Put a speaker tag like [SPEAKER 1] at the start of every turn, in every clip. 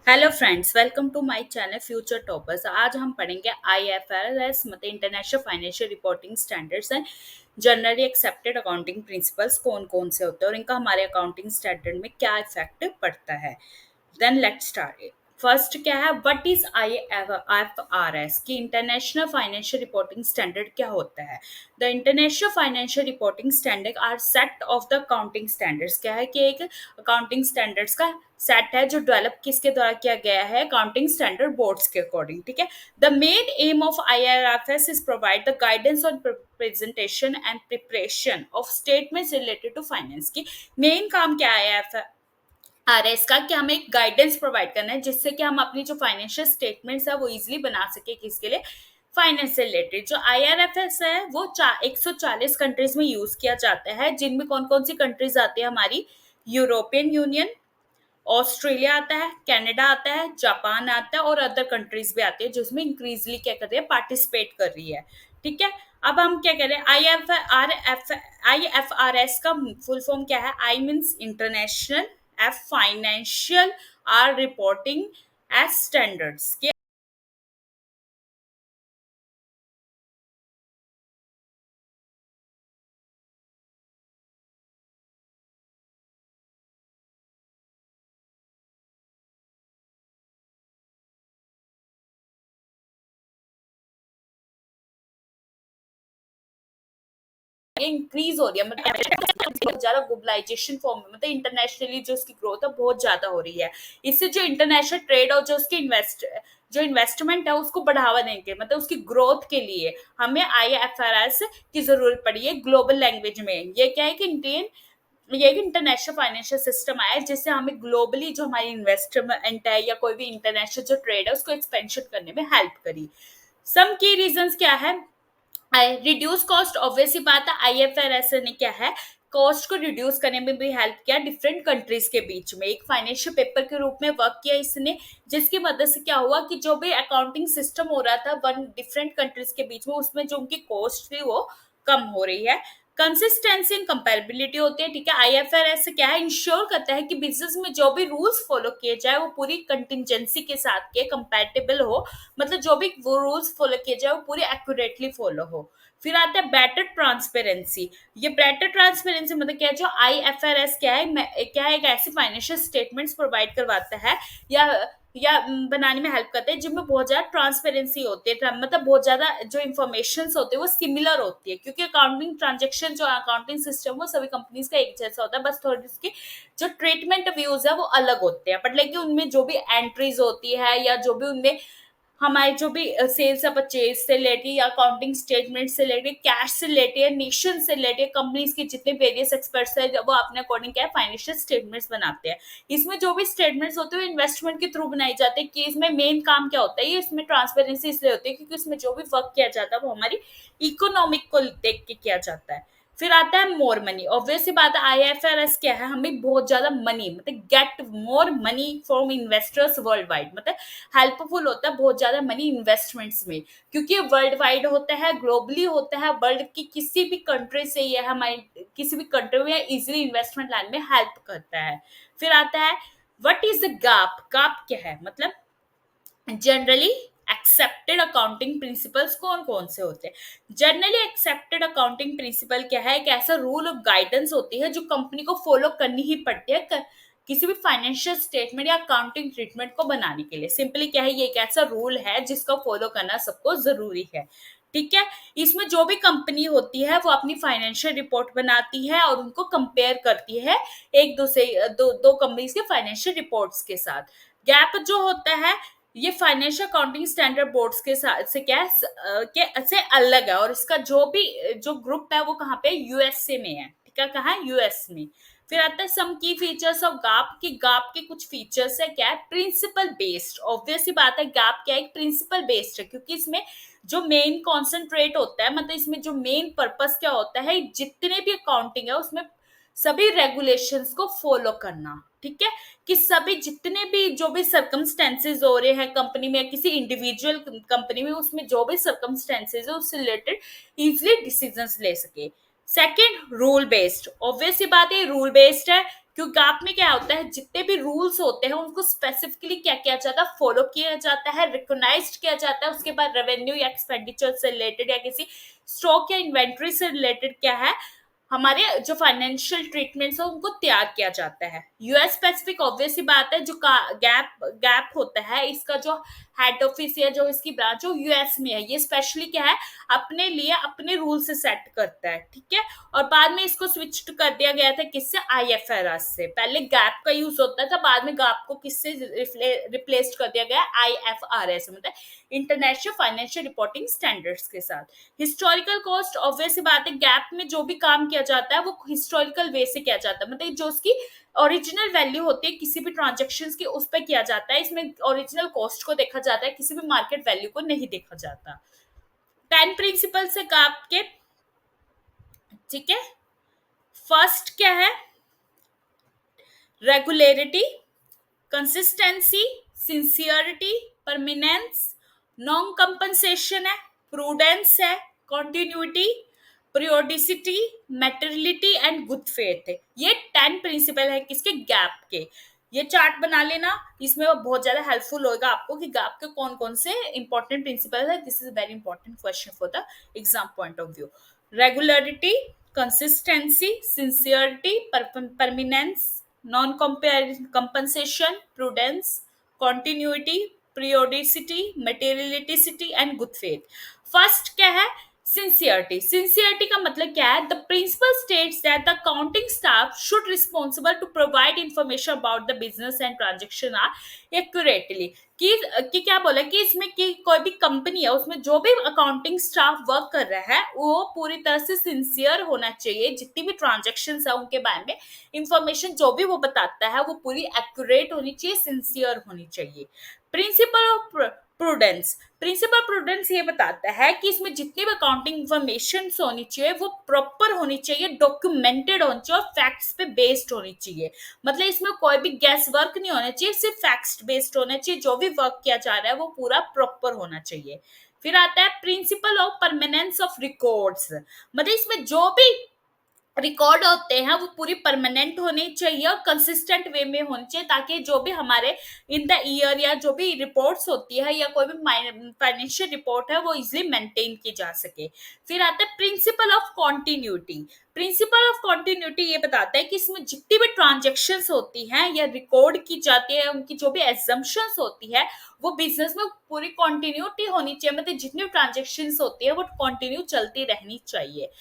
[SPEAKER 1] Hello friends, welcome to my channel future toppers. आज हम पढ़ेंगे आईएफआरएस मतलब इंटरनेशनल फाइनेंशियल रिपोर्टिंग स्टैंडर्ड्स हैं। जनरली एक्सेप्टेड अकाउंटिंग प्रिंसिपल्स कौन कौन से होते हैं और इनका हमारे अकाउंटिंग स्टैंडर्ड में क्या इफेक्ट पड़ता है। Then let's start. फर्स्ट क्या है, व्हाट इज आईएफआरएस की इंटरनेशनल फाइनेंशियल रिपोर्टिंग स्टैंडर्ड क्या होता है। The international financial reporting standard are set of the accounting standards. क्या है कि एक अकाउंटिंग स्टैंडर्ड्स का सेट है जो डेवलप किसके द्वारा किया गया है, अकाउंटिंग स्टैंडर्ड बोर्ड्स के अकॉर्डिंग। ठीक है। The main aim of IRFS is provide the guidance on presentation and preparation of statements related to finance की। मेन काम क्या है आरएस का कि हमें एक गाइडेंस प्रोवाइड करना है जिससे कि हम अपनी जो फाइनेंशियल स्टेटमेंट्स है वो इजीली बना सके। किसके लिए? फाइनेंस से रिलेटेड। जो आईआरएफएस है वो 140 कंट्रीज में यूज किया जाता है, जिनमें कौन कौन सी कंट्रीज आती है हमारी? यूरोपियन यूनियन, ऑस्ट्रेलिया आता है, कनाडा आता है, जापान आता है और अदर कंट्रीज भी आती है जिसमें इंक्रीजली क्या कर रही है, पार्टिसिपेट कर रही है। ठीक है। अब हम क्या करें, आई एफ आर एस का फुल फॉर्म क्या है? I means international, F financial, R reporting S standards. Increase हो रही है, मतलब बहुत ज्यादा ग्लोबलाइजेशन फॉर्म में, मतलब इंटरनेशनली जो उसकी ग्रोथ है बहुत ज्यादा हो रही है। इससे जो इंटरनेशनल ट्रेड और जो उसकी जो इन्वेस्टमेंट है उसको बढ़ावा देंगे, मतलब उसकी ग्रोथ के लिए हमें आईएफआरएस की जरूरत पड़ी है ग्लोबल लैंग्वेज में। ये क्या है कि इंडियन ये एक इंटरनेशनल फाइनेंशियल सिस्टम आया है जिससे हमें ग्लोबली जो हमारी इन्वेस्टमेंट है या कोई भी इंटरनेशनल जो ट्रेड है उसको एक्सपेंशन करने में हेल्प करी। सम की रीजंस क्या है? रिड्यूस कॉस्ट, ऑब्वियस ही बात है। आईएफआरएस ने क्या है, कॉस्ट को रिड्यूस करने में भी हेल्प किया डिफरेंट कंट्रीज के बीच में, एक फाइनेंशियल पेपर के रूप में वर्क किया इसने, जिसकी मदद से क्या हुआ कि जो भी अकाउंटिंग सिस्टम हो रहा था वन डिफरेंट कंट्रीज के बीच में, उसमें जो उनकी कॉस्ट थी वो कम हो रही है। कंसिस्टेंसी एंड कंपेरेबिलिटी होती है। ठीक है। आईएफआरएस क्या है, इंश्योर करता है कि बिजनेस में जो भी रूल्स फॉलो किए जाए वो पूरी कंटिजेंसी के साथ के कंपैटिबल हो, मतलब जो भी वो रूल्स फॉलो किए जाए वो पूरे एक्यूरेटली फॉलो हो। फिर आता है बेटर ट्रांसपेरेंसी। ये बेटर ट्रांसपेरेंसी मतलब क्या है, जो आईएफआरएस क्या है, क्या है, एक ऐसी फाइनेंशियल स्टेटमेंट्स प्रोवाइड करवाता है या बनाने में हेल्प करते हैं जिनमें बहुत ज्यादा ट्रांसपेरेंसी होती है, मतलब बहुत ज्यादा जो इन्फॉर्मेशन होते हैं वो सिमिलर होती है, क्योंकि अकाउंटिंग ट्रांजेक्शन जो अकाउंटिंग सिस्टम वो सभी कंपनीज का एक जैसा होता है, बस थोड़ी उसकी जो ट्रीटमेंट व्यूज है वो अलग होते हैं, बट लेकिन उनमें जो भी एंट्रीज होती है या जो भी उनमें हमारे जो भी सेल्स या परचेज से रिलेटेड या अकाउंटिंग स्टेटमेंट से रिलेटेड, कैश से रिलेटेड, नेशन से रिलेटेड, कंपनीज के जितने वेरियस एक्सपर्ट्स है वो अपने अकॉर्डिंग क्या है फाइनेंशियल स्टेटमेंट्स बनाते हैं। इसमें जो भी स्टेटमेंट्स होते हैं वो इन्वेस्टमेंट के थ्रू बनाई जाती है। कि इसमें मेन काम क्या होता है, ये इसमें ट्रांसपेरेंसी इसलिए होती है क्योंकि इसमें जो भी वर्क किया जाता है वो हमारी इकोनॉमिक को देख के किया जाता है। फिर आता है मोर मनी। ऑब्वियस सी बात है, आईएफआरएस क्या है, हमें बहुत ज्यादा मनी, मतलब get more money from investors world wide, मतलब हेल्पफुल होता है बहुत ज्यादा मनी इन्वेस्टमेंट्स में, क्योंकि वर्ल्ड वाइड होता है, ग्लोबली होता है, वर्ल्ड की किसी भी कंट्री से ये हमारी किसी भी कंट्री में इजिली इन्वेस्टमेंट लाने में हेल्प करता है। फिर आता है what is the gap. Gap क्या है, मतलब जनरली एक्सेप्टेड अकाउंटिंग प्रिंसिपल्स कौन कौन से होते हैं। जनरली एक्सेप्टेड अकाउंटिंग प्रिंसिपल क्या है, एक ऐसा रूल ऑफ गाइडेंस होती है जो कंपनी को फॉलो करनी ही पड़ती है किसी भी फाइनेंशियल स्टेटमेंट या अकाउंटिंग ट्रीटमेंट को बनाने के लिए। सिंपली क्या है, ये एक ऐसा रूल है जिसका फॉलो करना सबको जरूरी है। ठीक है। इसमें जो भी कंपनी होती है वो अपनी फाइनेंशियल रिपोर्ट बनाती है और उनको कंपेयर करती है एक दूसरे दो कंपनीज के फाइनेंशियल रिपोर्ट्स के साथ। गैप जो होता है ये फाइनेंशियल अकाउंटिंग स्टैंडर्ड बोर्ड्स के साथ से क्या है, के से अलग है, और इसका जो भी जो ग्रुप है वो कहाँ पे, यूएसए में है। ठीक है। कहाँ है? यूएस में। फिर आता है सम की फीचर्स ऑफ गाप की। गाप के कुछ फीचर्स है, क्या है, प्रिंसिपल बेस्ड। ऑब्वियस ही बात है, गाप क्या है, एक प्रिंसिपल बेस्ड है, क्योंकि इसमें जो मेन कॉन्सेंट्रेट होता है, मतलब इसमें जो मेन पर्पस क्या होता है, जितने भी अकाउंटिंग है उसमें सभी रेगुलेशंस को फॉलो करना। ठीक है। कि सभी जितने भी जो भी सर्कमस्टेंसेज हो रहे हैं कंपनी में या किसी इंडिविजुअल कंपनी में, उसमें जो भी सर्कमस्टेंसेज है उससे रिलेटेड इजिली डिसीजंस ले सके। Second, rule based. ऑब्वियस ही बात है, रूल बेस्ड है क्योंकि गैप में क्या होता है, जितने भी रूल्स होते हैं उनको स्पेसिफिकली क्या किया जाता है, फॉलो किया जाता है, रिकॉग्नाइज्ड किया जाता है। उसके बाद रेवेन्यू या एक्सपेंडिचर से रिलेटेड या किसी स्टॉक या इन्वेंट्री से रिलेटेड क्या है, हमारे जो फाइनेंशियल ट्रीटमेंट्स है उनको तैयार किया जाता है। यूएस स्पेसिफिक ऑब्वियस ही बात है, जो गैप गैप होता है इसका जो हेड ऑफिस या जो इसकी ब्रांच हो यूएस में है, ये स्पेशली क्या है, अपने लिए अपने रूल से सेट करता है, ठीक है। और बाद में इसको स्विच कर दिया गया था किससे, आईएफआरएस से। पहले गैप का यूज होता था, बाद में गैप को किससे रिप्लेस कर दिया गया, आईएफआरएस मतलब इंटरनेशनल फाइनेंशियल रिपोर्टिंग स्टैंडर्ड्स के साथ। हिस्टोरिकल कॉस्ट ऑब्वियस सी बात है, गैप में जो भी काम किया जाता है वो हिस्टोरिकल वे से किया जाता है, मतलब जो उसकी ओरिजिनल वैल्यू होती है किसी भी ट्रांजेक्शन की उस पर किया जाता है। इसमें ओरिजिनल कॉस्ट को देखा जाता है, किसी भी मार्केट वैल्यू को नहीं देखा जाता। 10 प्रिंसिपल्स है गैप के, ठीक है। फर्स्ट क्या है, regularity, consistency, sincerity, permanence, non compensation है, प्रूडेंस है, continuity, periodicity, materiality and good faith है। ये 10 प्रिंसिपल है किसके, गैप के। ये चार्ट बना लेना, इसमें वो बहुत ज्यादा हेल्पफुल होगा आपको कि गैप के कौन कौन से इंपॉर्टेंट प्रिंसिपल है। This is very important question for the exam point of view. Regularity, consistency, sincerity, permanence, non compensation, prudence, continuity, periodicity, materiality and good faith। First क्या है, सिंसियरिटी। सिंसियरिटी का मतलब क्या है, the principle states that the accounting staff should responsible to provide information about the business and transaction are accurately. कि क्या बोला कि इसमें कि कोई भी कंपनी है उसमें जो भी अकाउंटिंग स्टाफ वर्क कर रहा है वो पूरी तरह से सिंसियर होना चाहिए, जितनी भी ट्रांजेक्शन है उनके बारे में इंफॉर्मेशन जो भी वो बताता है वो पूरी एक्यूरेट होनी चाहिए, सिंसियर होनी चाहिए। Principle of prudence, principle prudence ये बताता है कि इसमें जितनी भी अकाउंटिंग इंफॉर्मेशन होनी चाहिए वो प्रॉपर होनी चाहिए, डॉक्यूमेंटेड होनी चाहिए और फैक्ट्स पे बेस्ड होनी चाहिए। मतलब इसमें कोई भी गैस वर्क नहीं होना चाहिए, सिर्फ फैक्ट्स बेस्ड होना चाहिए। जो भी वर्क किया जा रहा है वो पूरा प्रॉपर होना चाहिए। फिर आता है principle of permanence of records, मतलब इसमें जो भी रिकॉर्ड होते हैं वो पूरी परमानेंट होनी चाहिए और कंसिस्टेंट वे में होनी चाहिए, ताकि जो भी हमारे इन द ईयर या जो भी रिपोर्ट्स होती है या कोई भी फाइनेंशियल रिपोर्ट है वो इजिली मेंटेन की जा सके। फिर आता है principle of continuity. Principle of continuity ये बताता है कि इसमें जितनी भी ट्रांजेक्शन्स होती हैं या रिकॉर्ड की जाती है उनकी जो भी एजम्पशंस होती है वो बिजनेस में पूरी कॉन्टिन्यूटी होनी चाहिए, मतलब जितनी भी ट्रांजेक्शन्स होती है वो कंटिन्यू चलती रहनी चाहिए।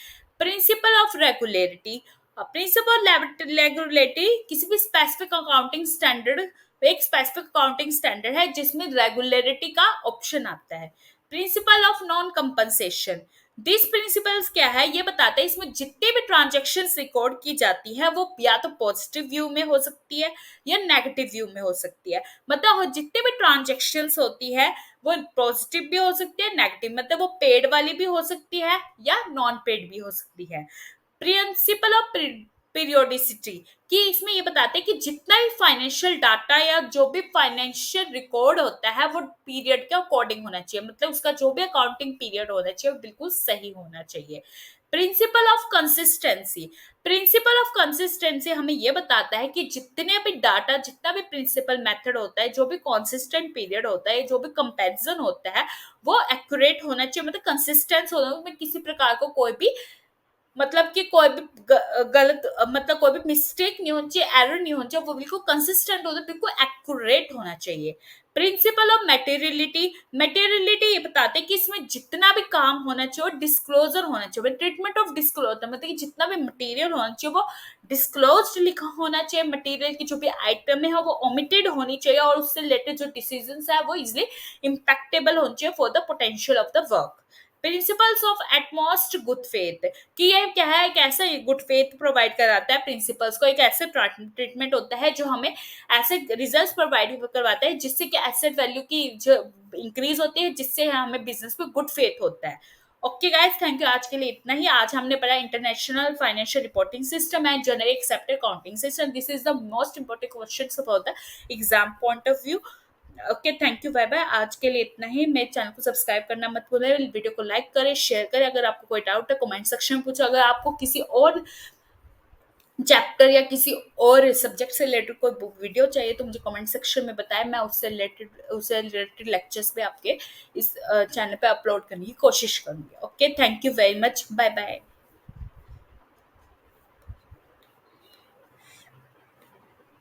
[SPEAKER 1] Principle of regularity, principle regularity किसी भी स्पेसिफिक अकाउंटिंग स्टैंडर्ड, एक स्पेसिफिक अकाउंटिंग स्टैंडर्ड है जिसमें रेगुलरिटी का ऑप्शन आता है। Principle of non compensation, this principles क्या है ये बताते हैं इसमें जितने भी ट्रांजेक्शन रिकॉर्ड की जाती है वो या तो पॉजिटिव व्यू में हो सकती है या नेगेटिव व्यू में हो सकती है। मतलब जितने भी ट्रांजेक्शन होती है वो पॉजिटिव भी हो सकती है, नेगेटिव मतलब वो पेड वाली भी हो सकती है या नॉन पेड भी हो सकती है। प्रिंसिपल ऑफ पीरियोडिसिटी, कि इसमें ये बताते हैं कि जितना भी फाइनेंशियल डाटा या जो भी फाइनेंशियल रिकॉर्ड होता है वो पीरियड के अकॉर्डिंग होना चाहिए, मतलब उसका जो भी अकाउंटिंग पीरियड होना चाहिए वो बिल्कुल सही होना चाहिए। Principle of consistency, principle of consistency हमें यह बताता है कि जितने भी डाटा, जितना भी प्रिंसिपल मेथड होता है, जो भी कॉन्सिस्टेंट पीरियड होता है, जो भी कंपैरिजन होता है वो एक्यूरेट होना चाहिए, मतलब कंसिस्टेंस होना, उसमें किसी प्रकार को कोई भी मतलब कि कोई भी गलत मतलब कोई भी मिस्टेक नहीं होनी चाहिए, एरर नहीं होना चाहिए, वो बिल्कुल कंसिस्टेंट होता है, बिल्कुल एक्यूरेट होना चाहिए। प्रिंसिपल ऑफ मेटेरियलिटी, मेटेरियलिटी ये बताते हैं कि इसमें जितना भी काम होना चाहिए डिस्क्लोजर होना चाहिए, ट्रीटमेंट ऑफ डिस्क्लोजर मतलब कि जितना भी मटेरियल होना चाहिए वो डिस्क्लोज्ड लिखा होना चाहिए, मटेरियल की जो भी आइटम है वो ओमिटेड होनी चाहिए और उससे रिलेटेड जो डिसीजंस है वो इजिली इम्पैक्टेबल होनी चाहिए for the potential of the work. Principles of utmost good faith, कि ये क्या है, एक ऐसा गुड फेथ प्रोवाइड कराता है प्रिंसिपल्स को, एक ऐसे ट्रीटमेंट होता है जो हमें ऐसे रिजल्ट्स प्रोवाइड करवाता है जिससे कि एसेट वैल्यू की जो इंक्रीज होती है, जिससे हमें बिजनेस में गुड फेथ होता है। ओके गाइस, थैंक यू, आज के लिए इतना ही। आज हमने पढ़ा international financial reporting system and generally accepted accounting system. This is the most important questions about the exam point of view. Okay, thank you, bye bye. आज के लिए इतना ही। मेरे चैनल को सब्सक्राइब करना मत भूलें, वीडियो को लाइक करें, शेयर करें। अगर आपको कोई डाउट है कमेंट सेक्शन में पूछो। अगर आपको किसी और चैप्टर या किसी और सब्जेक्ट से रिलेटेड कोई बुक वीडियो चाहिए तो मुझे कमेंट सेक्शन में बताएं, मैं उससे रिलेटेड लेक्चर्स पे आपके इस चैनल पे अपलोड करने की कोशिश करूंगी। Okay, thank you very much, bye bye.